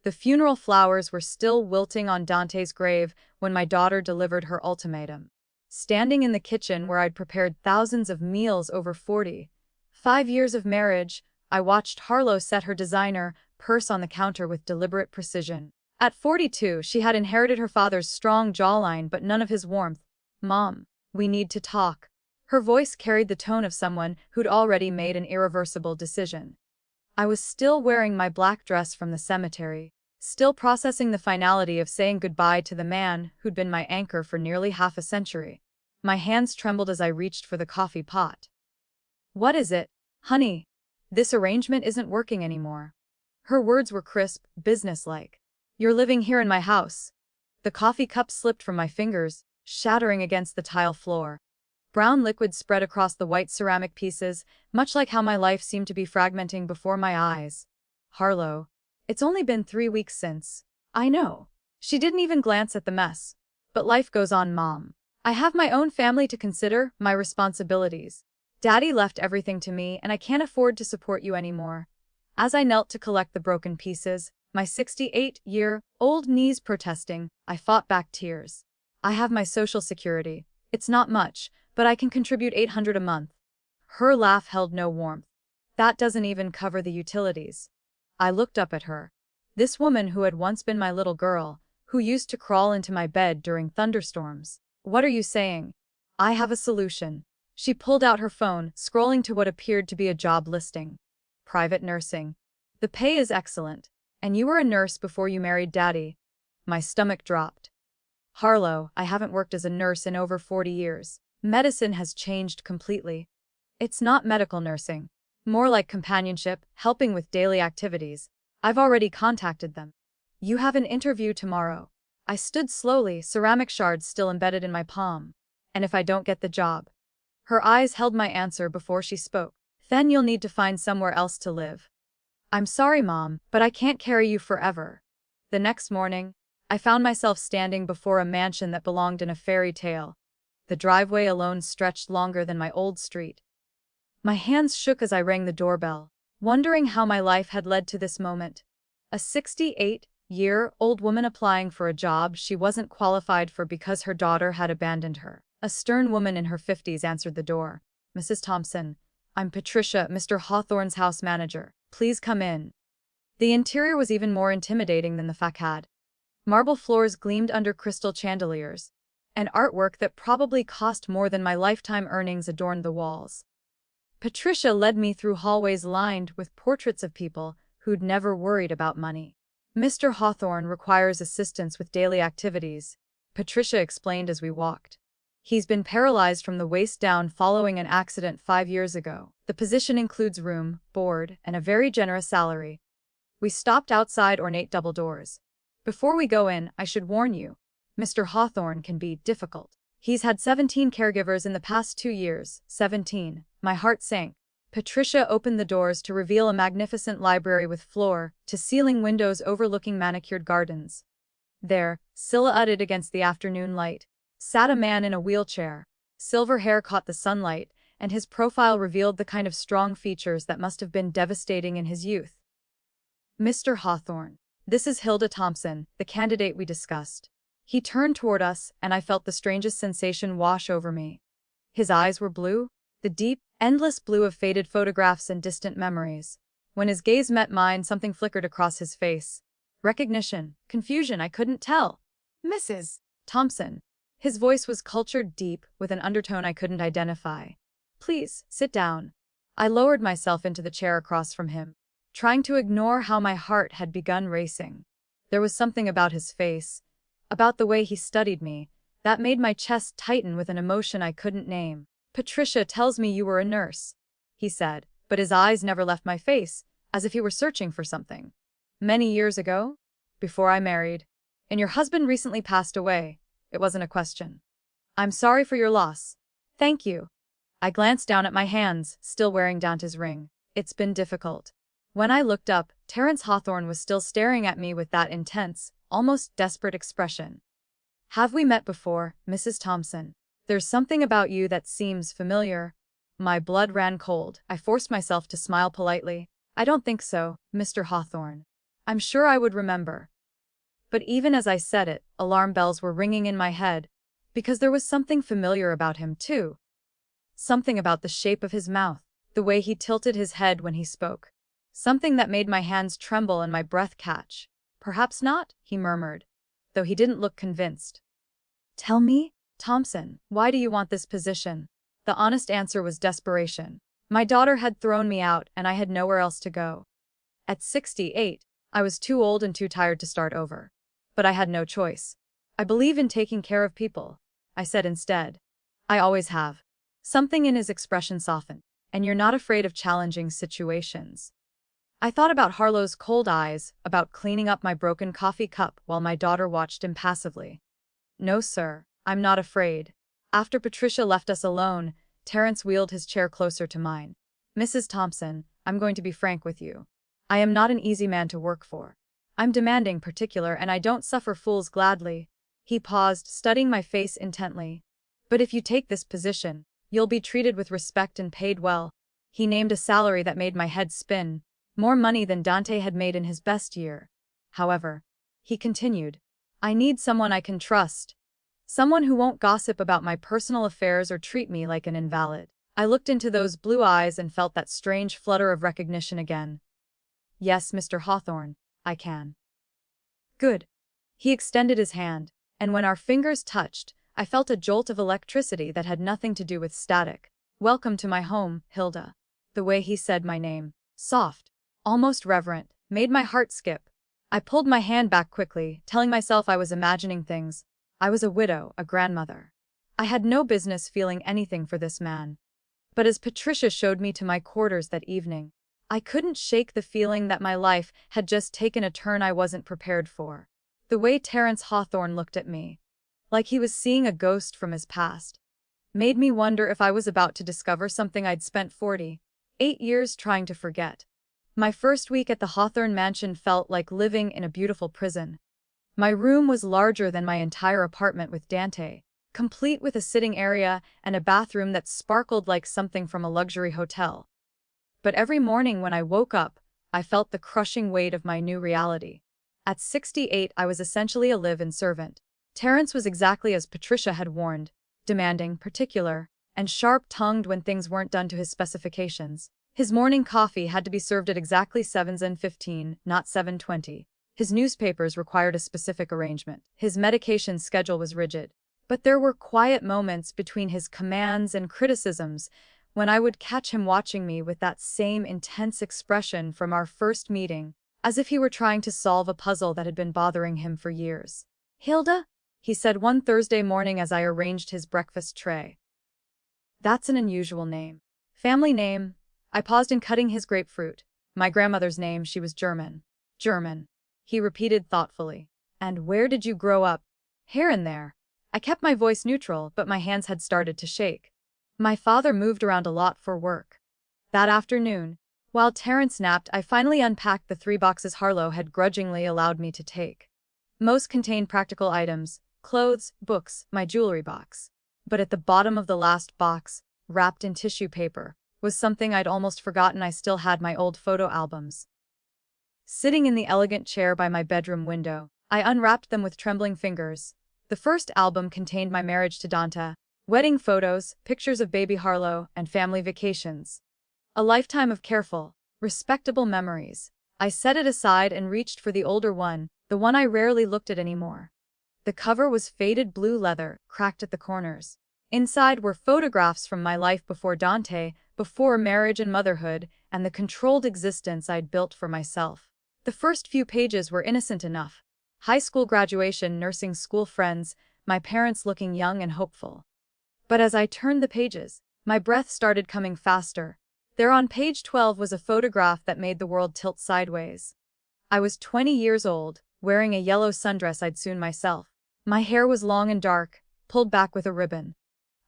The funeral flowers were still wilting on Dante's grave when my daughter delivered her ultimatum. Standing in the kitchen where I'd prepared thousands of meals over 45 years of marriage, I watched Harlow set her designer purse on the counter with deliberate precision. At 42, she had inherited her father's strong jawline but none of his warmth. "Mom, we need to talk." Her voice carried the tone of someone who'd already made an irreversible decision. I was still wearing my black dress from the cemetery, still processing the finality of saying goodbye to the man who'd been my anchor for nearly half a century. My hands trembled as I reached for the coffee pot. "What is it, honey? This arrangement isn't working anymore." Her words were crisp, businesslike. "You're living here in my house." The coffee cup slipped from my fingers, shattering against the tile floor. Brown liquid spread across the white ceramic pieces, much like how my life seemed to be fragmenting before my eyes. "Harlow, it's only been 3 weeks since." "I know." She didn't even glance at the mess. "But life goes on, Mom. I have my own family to consider, my responsibilities. Daddy left everything to me and I can't afford to support you anymore." As I knelt to collect the broken pieces, my 68-year-old knees protesting, I fought back tears. "I have my social security. It's not much, but I can contribute $800 a month." Her laugh held no warmth. "That doesn't even cover the utilities." I looked up at her. This woman who had once been my little girl, who used to crawl into my bed during thunderstorms. "What are you saying?" "I have a solution." She pulled out her phone, scrolling to what appeared to be a job listing. "Private nursing. The pay is excellent. And you were a nurse before you married Daddy." My stomach dropped. "Harlow, I haven't worked as a nurse in over 40 years. Medicine has changed completely. It's not medical nursing. More like companionship, helping with daily activities. I've already contacted them." "You have an interview tomorrow." I stood slowly, ceramic shards still embedded in my palm. "And if I don't get the job?" Her eyes held my answer before she spoke. "Then you'll need to find somewhere else to live." "I'm sorry, Mom, but I can't carry you forever." The next morning, I found myself standing before a mansion that belonged in a fairy tale. The driveway alone stretched longer than my old street. My hands shook as I rang the doorbell, wondering how my life had led to this moment. A 68-year-old woman applying for a job she wasn't qualified for because her daughter had abandoned her. A stern woman in her 50s answered the door. "Mrs. Thompson, I'm Patricia, Mr. Hawthorne's house manager. Please come in." The interior was even more intimidating than the facade. Marble floors gleamed under crystal chandeliers, and artwork that probably cost more than my lifetime earnings adorned the walls. Patricia led me through hallways lined with portraits of people who'd never worried about money. "Mr. Hawthorne requires assistance with daily activities," Patricia explained as we walked. "He's been paralyzed from the waist down following an accident 5 years ago. The position includes room, board, and a very generous salary." We stopped outside ornate double doors. "Before we go in, I should warn you, Mr. Hawthorne can be difficult. He's had 17 caregivers in the past 2 years." 17. My heart sank. Patricia opened the doors to reveal a magnificent library with floor-to-ceiling windows overlooking manicured gardens. There, silhouetted against the afternoon light, sat a man in a wheelchair. Silver hair caught the sunlight, and his profile revealed the kind of strong features that must have been devastating in his youth. "Mr. Hawthorne, this is Hilda Thompson, the candidate we discussed." He turned toward us, and I felt the strangest sensation wash over me. His eyes were blue, the deep, endless blue of faded photographs and distant memories. When his gaze met mine, something flickered across his face. Recognition, confusion, I couldn't tell. "Mrs. Thompson." His voice was cultured deep, with an undertone I couldn't identify. "Please, sit down." I lowered myself into the chair across from him, trying to ignore how my heart had begun racing. There was something about his face, about the way he studied me, that made my chest tighten with an emotion I couldn't name. "Patricia tells me you were a nurse," he said, but his eyes never left my face, as if he were searching for something. "Many years ago? Before I married. And your husband recently passed away." It wasn't a question. "I'm sorry for your loss." "Thank you." I glanced down at my hands, still wearing Dante's ring. "It's been difficult." When I looked up, Terence Hawthorne was still staring at me with that intense, almost desperate expression. "Have we met before, Mrs. Thompson? There's something about you that seems familiar." My blood ran cold. I forced myself to smile politely. "I don't think so, Mr. Hawthorne. I'm sure I would remember. But even as I said it, alarm bells were ringing in my head, because there was something familiar about him too. Something about the shape of his mouth, the way he tilted his head when he spoke. Something that made my hands tremble and my breath catch. Perhaps not, he murmured, though he didn't look convinced. Tell me, Thompson, why do you want this position? The honest answer was desperation. My daughter had thrown me out and I had nowhere else to go. At 68, I was too old and too tired to start over. But I had no choice. I believe in taking care of people, I said instead. I always have. Something in his expression softened. And you're not afraid of challenging situations. I thought about Harlow's cold eyes, about cleaning up my broken coffee cup while my daughter watched impassively. No, sir, I'm not afraid. After Patricia left us alone, Terrence wheeled his chair closer to mine. Mrs. Thompson, I'm going to be frank with you. I am not an easy man to work for. I'm demanding, particular, and I don't suffer fools gladly. He paused, studying my face intently. But if you take this position, you'll be treated with respect and paid well. He named a salary that made my head spin. More money than Dante had made in his best year. However, he continued, I need someone I can trust. Someone who won't gossip about my personal affairs or treat me like an invalid. I looked into those blue eyes and felt that strange flutter of recognition again. Yes, Mr. Hawthorne, I can. Good. He extended his hand, and when our fingers touched, I felt a jolt of electricity that had nothing to do with static. Welcome to my home, Hilda. The way he said my name, soft, almost reverent, made my heart skip. I pulled my hand back quickly, telling myself I was imagining things. I was a widow, a grandmother. I had no business feeling anything for this man. But as Patricia showed me to my quarters that evening, I couldn't shake the feeling that my life had just taken a turn I wasn't prepared for. The way Terrence Hawthorne looked at me, like he was seeing a ghost from his past, made me wonder if I was about to discover something I'd spent 48 years trying to forget. My first week at the Hawthorne mansion felt like living in a beautiful prison. My room was larger than my entire apartment with Dante, complete with a sitting area and a bathroom that sparkled like something from a luxury hotel. But every morning when I woke up, I felt the crushing weight of my new reality. At 68, I was essentially a live-in servant. Terrence was exactly as Patricia had warned, demanding, particular, and sharp-tongued when things weren't done to his specifications. His morning coffee had to be served at exactly 7:15, not 7:20. His newspapers required a specific arrangement. His medication schedule was rigid. But there were quiet moments between his commands and criticisms when I would catch him watching me with that same intense expression from our first meeting, as if he were trying to solve a puzzle that had been bothering him for years. Hilda? He said one Thursday morning as I arranged his breakfast tray. That's an unusual name. Family name. I paused in cutting his grapefruit. My grandmother's name, she was German. German. He repeated thoughtfully. And where did you grow up? Here and there. I kept my voice neutral, but my hands had started to shake. My father moved around a lot for work. That afternoon, while Terrence napped, I finally unpacked the 3 boxes Harlow had grudgingly allowed me to take. Most contained practical items, clothes, books, my jewelry box. But at the bottom of the last box, wrapped in tissue paper, was something I'd almost forgotten. I still had my old photo albums. Sitting in the elegant chair by my bedroom window, I unwrapped them with trembling fingers. The first album contained my marriage to Dante, wedding photos, pictures of baby Harlow, and family vacations. A lifetime of careful, respectable memories. I set it aside and reached for the older one, the one I rarely looked at anymore. The cover was faded blue leather, cracked at the corners. Inside were photographs from my life before Dante, before marriage and motherhood, and the controlled existence I'd built for myself. The first few pages were innocent enough. High school graduation, nursing school friends, my parents looking young and hopeful. But as I turned the pages, my breath started coming faster. There on page 12 was a photograph that made the world tilt sideways. I was 20 years old, wearing a yellow sundress I'd sewn myself. My hair was long and dark, pulled back with a ribbon.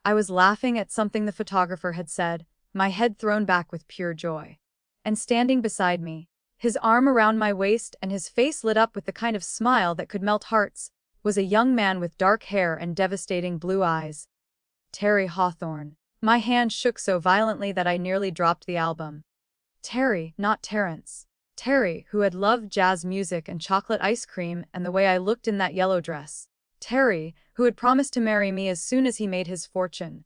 I was laughing at something the photographer had said, my head thrown back with pure joy. And standing beside me, his arm around my waist and his face lit up with the kind of smile that could melt hearts, was a young man with dark hair and devastating blue eyes. Terry Hawthorne. My hand shook so violently that I nearly dropped the album. Terry, not Terrence. Terry, who had loved jazz music and chocolate ice cream and the way I looked in that yellow dress. Terry, who had promised to marry me as soon as he made his fortune.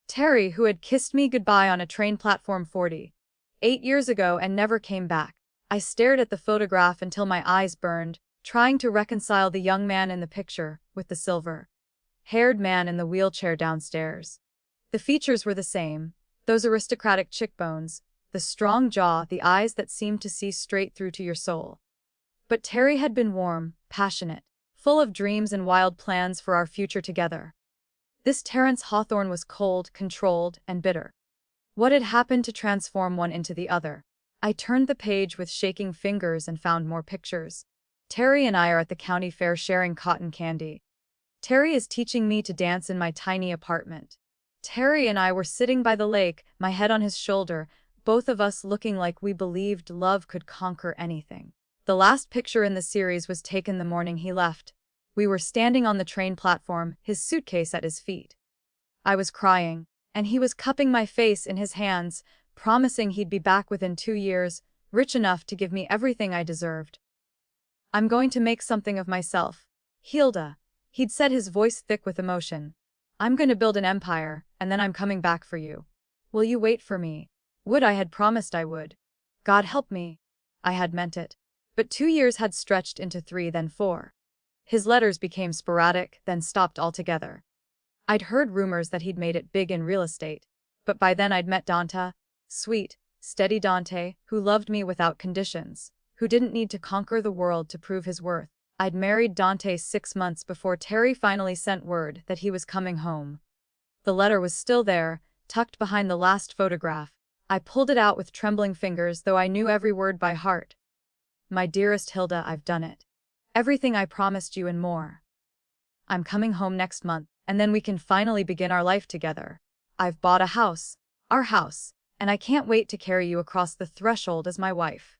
Terry, who had kissed me goodbye on a train platform 48 years ago and never came back. I stared at the photograph until my eyes burned, trying to reconcile the young man in the picture with the silver-haired man in the wheelchair downstairs. The features were the same, those aristocratic cheekbones, the strong jaw, the eyes that seemed to see straight through to your soul. But Terry had been warm, passionate, full of dreams and wild plans for our future together. This Terence Hawthorne was cold, controlled, and bitter. What had happened to transform one into the other? I turned the page with shaking fingers and found more pictures. Terry and I are at the county fair sharing cotton candy. Terry is teaching me to dance in my tiny apartment. Terry and I were sitting by the lake, my head on his shoulder, both of us looking like we believed love could conquer anything. The last picture in the series was taken the morning he left. We were standing on the train platform, his suitcase at his feet. I was crying, and he was cupping my face in his hands, promising he'd be back within 2 years, rich enough to give me everything I deserved. "I'm going to make something of myself. Hilda," he'd said, his voice thick with emotion. "I'm going to build an empire, and then I'm coming back for you. Will you wait for me?" I had promised I would. God help me. I had meant it. But 2 years had stretched into 3, then 4. His letters became sporadic, then stopped altogether. I'd heard rumors that he'd made it big in real estate, but by then I'd met Dante, sweet, steady Dante, who loved me without conditions, who didn't need to conquer the world to prove his worth. I'd married Dante 6 months before Terry finally sent word that he was coming home. The letter was still there, tucked behind the last photograph. I pulled it out with trembling fingers, though I knew every word by heart. "My dearest Hilda, I've done it. Everything I promised you and more. I'm coming home next month, and then we can finally begin our life together. I've bought a house, our house, and I can't wait to carry you across the threshold as my wife.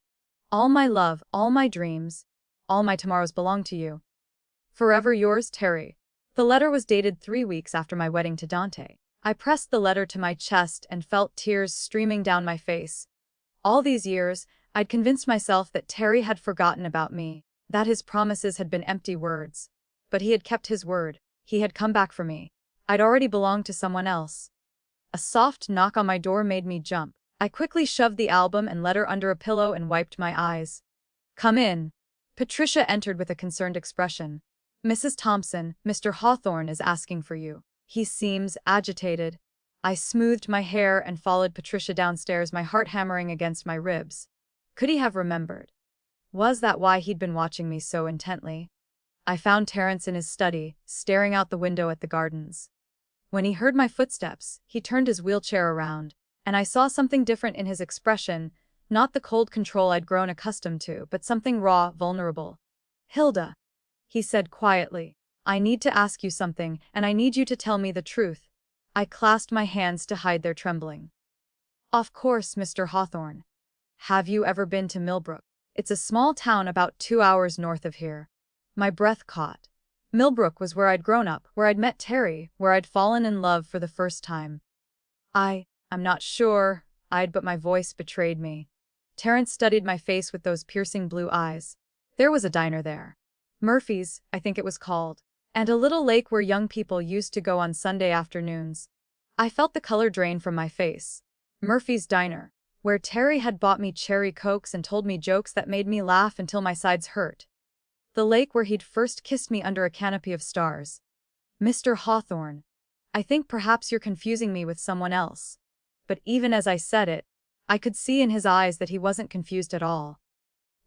All my love, all my dreams, all my tomorrows belong to you. Forever yours, Terry." The letter was dated 3 weeks after my wedding to Dante. I pressed the letter to my chest and felt tears streaming down my face. All these years, I'd convinced myself that Terry had forgotten about me, that his promises had been empty words. But he had kept his word. He had come back for me. I'd already belonged to someone else. A soft knock on my door made me jump. I quickly shoved the album and letter under a pillow and wiped my eyes. "Come in." Patricia entered with a concerned expression. "Mrs. Thompson, Mr. Hawthorne is asking for you. He seems agitated." I smoothed my hair and followed Patricia downstairs, my heart hammering against my ribs. Could he have remembered? Was that why he'd been watching me so intently? I found Terence in his study, staring out the window at the gardens. When he heard my footsteps, he turned his wheelchair around, and I saw something different in his expression, not the cold control I'd grown accustomed to, but something raw, vulnerable. "Hilda," he said quietly, "I need to ask you something, and I need you to tell me the truth." I clasped my hands to hide their trembling. "Of course, Mr. Hawthorne. Have you ever been to Millbrook? It's a small town about 2 hours north of here." My breath caught. Millbrook was where I'd grown up, where I'd met Terry, where I'd fallen in love for the first time. I'm not sure, but my voice betrayed me. Terence studied my face with those piercing blue eyes. "There was a diner there. Murphy's, I think it was called. And a little lake where young people used to go on Sunday afternoons." I felt the color drain from my face. Murphy's Diner, where Terry had bought me cherry cokes and told me jokes that made me laugh until my sides hurt. The lake where he'd first kissed me under a canopy of stars. "Mr. Hawthorne, I think perhaps you're confusing me with someone else." But even as I said it, I could see in his eyes that he wasn't confused at all.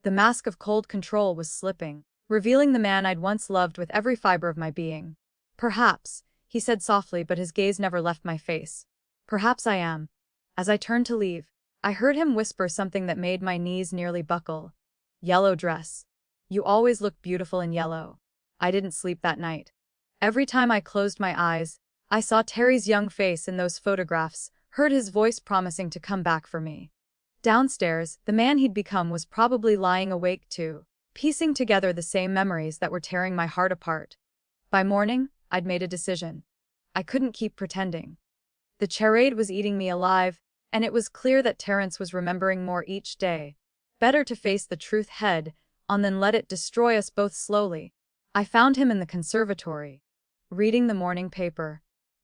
The mask of cold control was slipping, revealing the man I'd once loved with every fiber of my being. "Perhaps," he said softly, but his gaze never left my face. "Perhaps I am." As I turned to leave, I heard him whisper something that made my knees nearly buckle. "Yellow dress. You always look beautiful in yellow." I didn't sleep that night. Every time I closed my eyes, I saw Terry's young face in those photographs, heard his voice promising to come back for me. Downstairs, the man he'd become was probably lying awake too, piecing together the same memories that were tearing my heart apart. By morning, I'd made a decision. I couldn't keep pretending. The charade was eating me alive, and it was clear that Terence was remembering more each day. Better to face the truth head on than let it destroy us both slowly. I found him in the conservatory, reading the morning paper.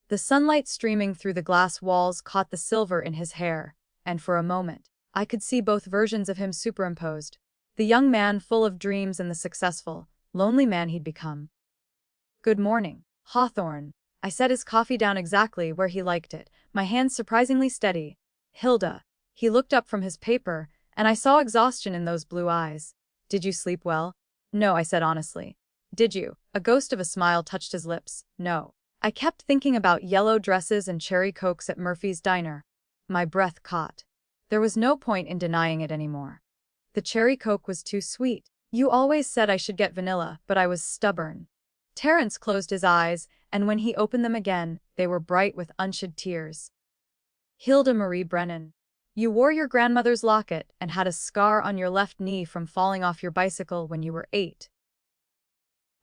The sunlight streaming through the glass walls caught the silver in his hair, and for a moment, I could see both versions of him superimposed. The young man full of dreams and the successful, lonely man he'd become. "Good morning, Hawthorne." I set his coffee down exactly where he liked it, my hands surprisingly steady. "Hilda." He looked up from his paper, and I saw exhaustion in those blue eyes. "Did you sleep well?" "No," I said honestly. "Did you?" A ghost of a smile touched his lips. "No. I kept thinking about yellow dresses and cherry cokes at Murphy's Diner." My breath caught. There was no point in denying it anymore. The cherry coke was too sweet. "You always said I should get vanilla, but I was stubborn." Terence closed his eyes, and when he opened them again, they were bright with unshed tears. "Hilda Marie Brennan. You wore your grandmother's locket and had a scar on your left knee from falling off your bicycle when you were 8.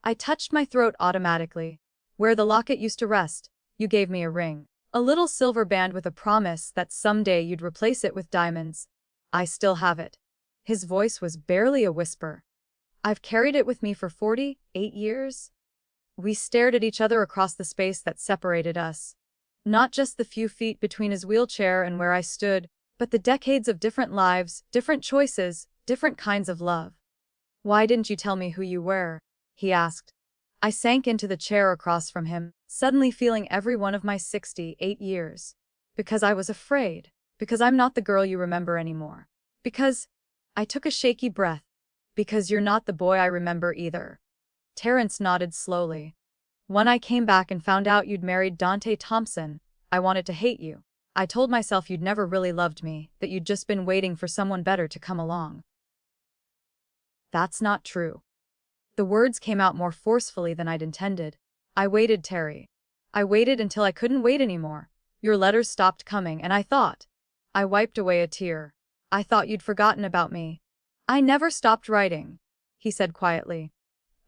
I touched my throat automatically. Where the locket used to rest, you gave me a ring. A little silver band with a promise that someday you'd replace it with diamonds. I still have it." His voice was barely a whisper. "I've carried it with me for 48 years. We stared at each other across the space that separated us. Not just the few feet between his wheelchair and where I stood, but the decades of different lives, different choices, different kinds of love. "Why didn't you tell me who you were?" he asked. I sank into the chair across from him, suddenly feeling every one of my 68 years. "Because I was afraid. Because I'm not the girl you remember anymore. Because—" I took a shaky breath. "Because you're not the boy I remember either." Terence nodded slowly. "When I came back and found out you'd married Dante Thompson, I wanted to hate you. I told myself you'd never really loved me, that you'd just been waiting for someone better to come along." "That's not true." The words came out more forcefully than I'd intended. "I waited, Terry. I waited until I couldn't wait anymore. Your letters stopped coming, and I thought—" I wiped away a tear. "I thought you'd forgotten about me." "I never stopped writing," he said quietly.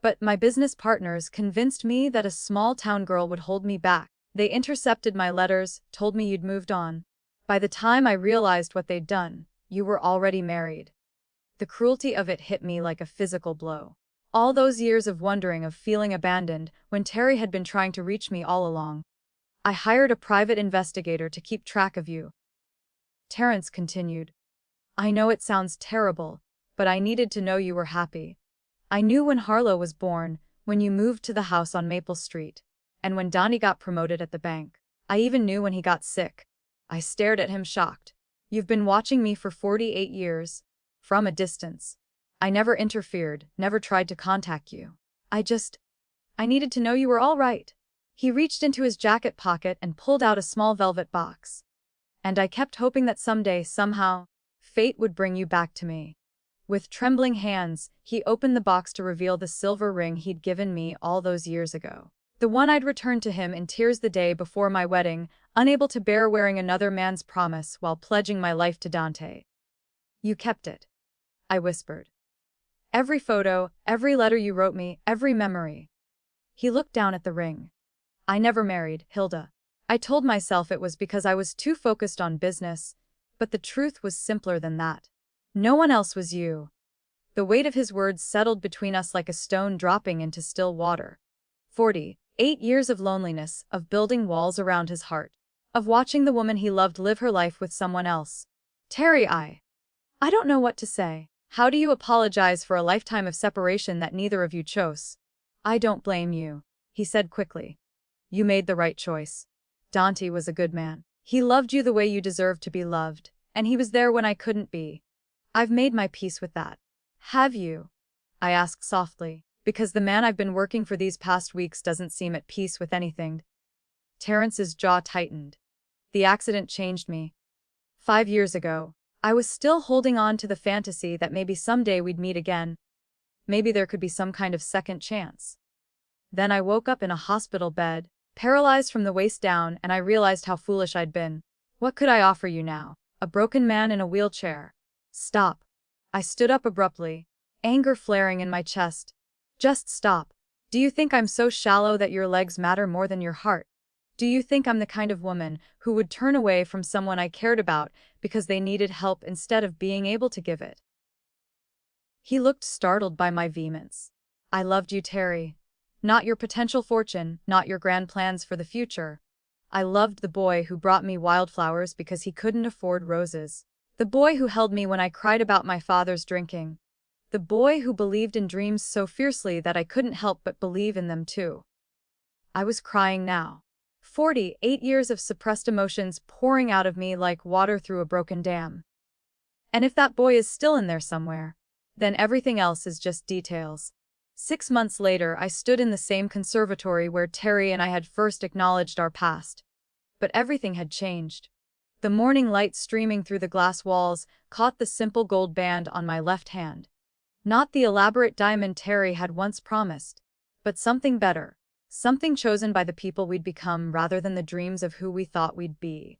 "But my business partners convinced me that a small-town girl would hold me back. They intercepted my letters, told me you'd moved on. By the time I realized what they'd done, you were already married." The cruelty of it hit me like a physical blow. All those years of wondering, of feeling abandoned, when Terry had been trying to reach me all along. "I hired a private investigator to keep track of you." Terence continued. "I know it sounds terrible, but I needed to know you were happy. I knew when Harlow was born, when you moved to the house on Maple Street, and when Donnie got promoted at the bank. I even knew when he got sick." I stared at him shocked. "You've been watching me for 48 years. From a distance. I never interfered, never tried to contact you. I needed to know you were all right." He reached into his jacket pocket and pulled out a small velvet box. "And I kept hoping that someday, somehow, fate would bring you back to me." With trembling hands, he opened the box to reveal the silver ring he'd given me all those years ago. The one I'd returned to him in tears the day before my wedding, unable to bear wearing another man's promise while pledging my life to Dante. "You kept it," I whispered. "Every photo, every letter you wrote me, every memory." He looked down at the ring. "I never married, Hilda. I told myself it was because I was too focused on business, but the truth was simpler than that. No one else was you." The weight of his words settled between us like a stone dropping into still water. 48 years of loneliness, of building walls around his heart, of watching the woman he loved live her life with someone else. "Terry, I don't know what to say. How do you apologize for a lifetime of separation that neither of you chose?" "I don't blame you," he said quickly. "You made the right choice. Dante was a good man. He loved you the way you deserved to be loved, and he was there when I couldn't be. I've made my peace with that." "Have you?" I asked softly, because the man I've been working for these past weeks doesn't seem at peace with anything. Terence's jaw tightened. "The accident changed me. 5 years ago, I was still holding on to the fantasy that maybe someday we'd meet again. Maybe there could be some kind of second chance. Then I woke up in a hospital bed, paralyzed from the waist down, and I realized how foolish I'd been. What could I offer you now? A broken man in a wheelchair?" "Stop." I stood up abruptly, anger flaring in my chest. "Just stop. Do you think I'm so shallow that your legs matter more than your heart? Do you think I'm the kind of woman who would turn away from someone I cared about because they needed help instead of being able to give it?" He looked startled by my vehemence. I loved you, Terry. Not your potential fortune, not your grand plans for the future. I loved the boy who brought me wildflowers because he couldn't afford roses. The boy who held me when I cried about my father's drinking. The boy who believed in dreams so fiercely that I couldn't help but believe in them too. I was crying now. 48 years of suppressed emotions pouring out of me like water through a broken dam. And if that boy is still in there somewhere, then everything else is just details. 6 months later, I stood in the same conservatory where Terry and I had first acknowledged our past. But everything had changed. The morning light streaming through the glass walls caught the simple gold band on my left hand. Not the elaborate diamond Terry had once promised, but something better. Something chosen by the people we'd become rather than the dreams of who we thought we'd be.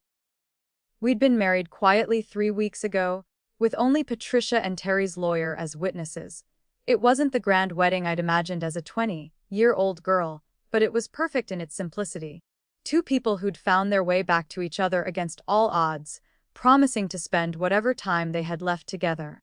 We'd been married quietly 3 weeks ago, with only Patricia and Terry's lawyer as witnesses. It wasn't the grand wedding I'd imagined as a 20-year-old girl, but it was perfect in its simplicity. Two people who'd found their way back to each other against all odds, promising to spend whatever time they had left together.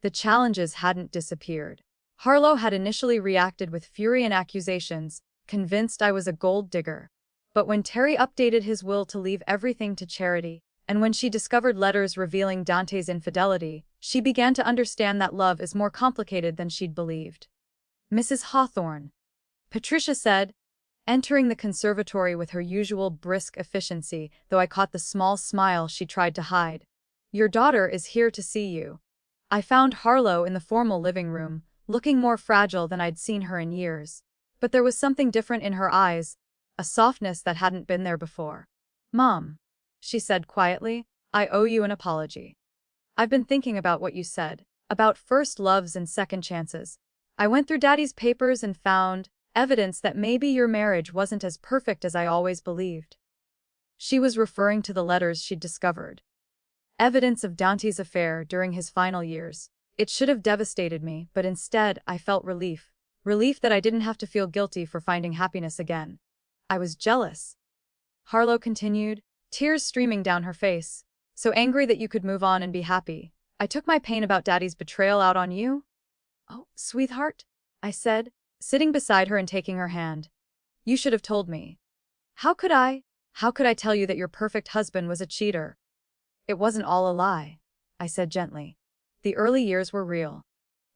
The challenges hadn't disappeared. Harlow had initially reacted with fury and accusations, convinced I was a gold digger. But when Terry updated his will to leave everything to charity, and when she discovered letters revealing Dante's infidelity, she began to understand that love is more complicated than she'd believed. "Mrs. Hawthorne," Patricia said, entering the conservatory with her usual brisk efficiency, though I caught the small smile she tried to hide. "Your daughter is here to see you." I found Harlow in the formal living room, looking more fragile than I'd seen her in years. But there was something different in her eyes, a softness that hadn't been there before. "Mom," she said quietly, "I owe you an apology. I've been thinking about what you said, about first loves and second chances. I went through Daddy's papers and found evidence that maybe your marriage wasn't as perfect as I always believed." She was referring to the letters she'd discovered. Evidence of Dante's affair during his final years. It should have devastated me, but instead I felt relief. Relief that I didn't have to feel guilty for finding happiness again. I was jealous. Harlow continued, tears streaming down her face. "So angry that you could move on and be happy. I took my pain about Daddy's betrayal out on you?" "Oh, sweetheart," I said, sitting beside her and taking her hand. "You should have told me." How could I? How could I tell you that your perfect husband was a cheater?" "It wasn't all a lie," I said gently. "The early years were real.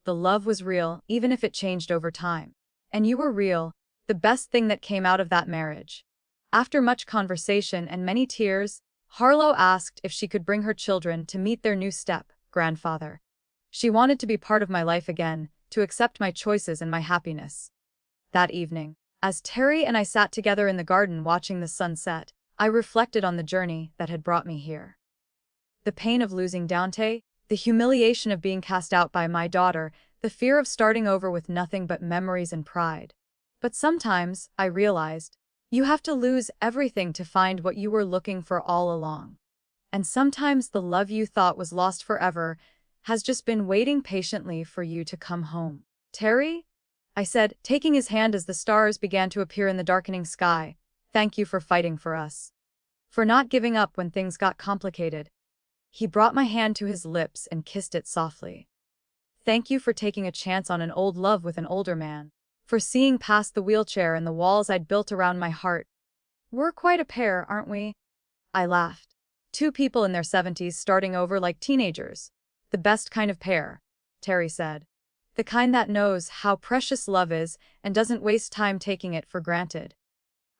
The love was real, even if it changed over time. And you were real, the best thing that came out of that marriage." After much conversation and many tears, Harlow asked if she could bring her children to meet their new step-grandfather. She wanted to be part of my life again, to accept my choices and my happiness. That evening, as Terry and I sat together in the garden watching the sun set, I reflected on the journey that had brought me here. The pain of losing Dante, the humiliation of being cast out by my daughter, the fear of starting over with nothing but memories and pride. But sometimes, I realized, you have to lose everything to find what you were looking for all along. And sometimes the love you thought was lost forever has just been waiting patiently for you to come home. "Terry," I said, taking his hand as the stars began to appear in the darkening sky, "thank you for fighting for us. For not giving up when things got complicated." He brought my hand to his lips and kissed it softly. "Thank you for taking a chance on an old love with an older man. For seeing past the wheelchair and the walls I'd built around my heart. We're quite a pair, aren't we?" I laughed. "Two people in their 70s starting over like teenagers. The best kind of pair," Terry said. "The kind that knows how precious love is and doesn't waste time taking it for granted."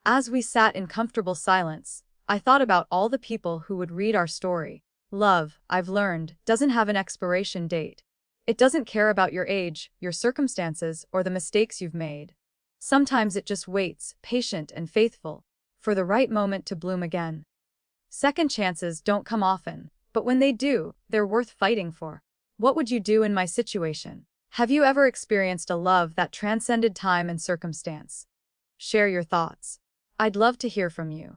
As we sat in comfortable silence, I thought about all the people who would read our story. Love, I've learned, doesn't have an expiration date. It doesn't care about your age, your circumstances, or the mistakes you've made. Sometimes it just waits, patient and faithful, for the right moment to bloom again. Second chances don't come often, but when they do, they're worth fighting for. What would you do in my situation? Have you ever experienced a love that transcended time and circumstance? Share your thoughts. I'd love to hear from you.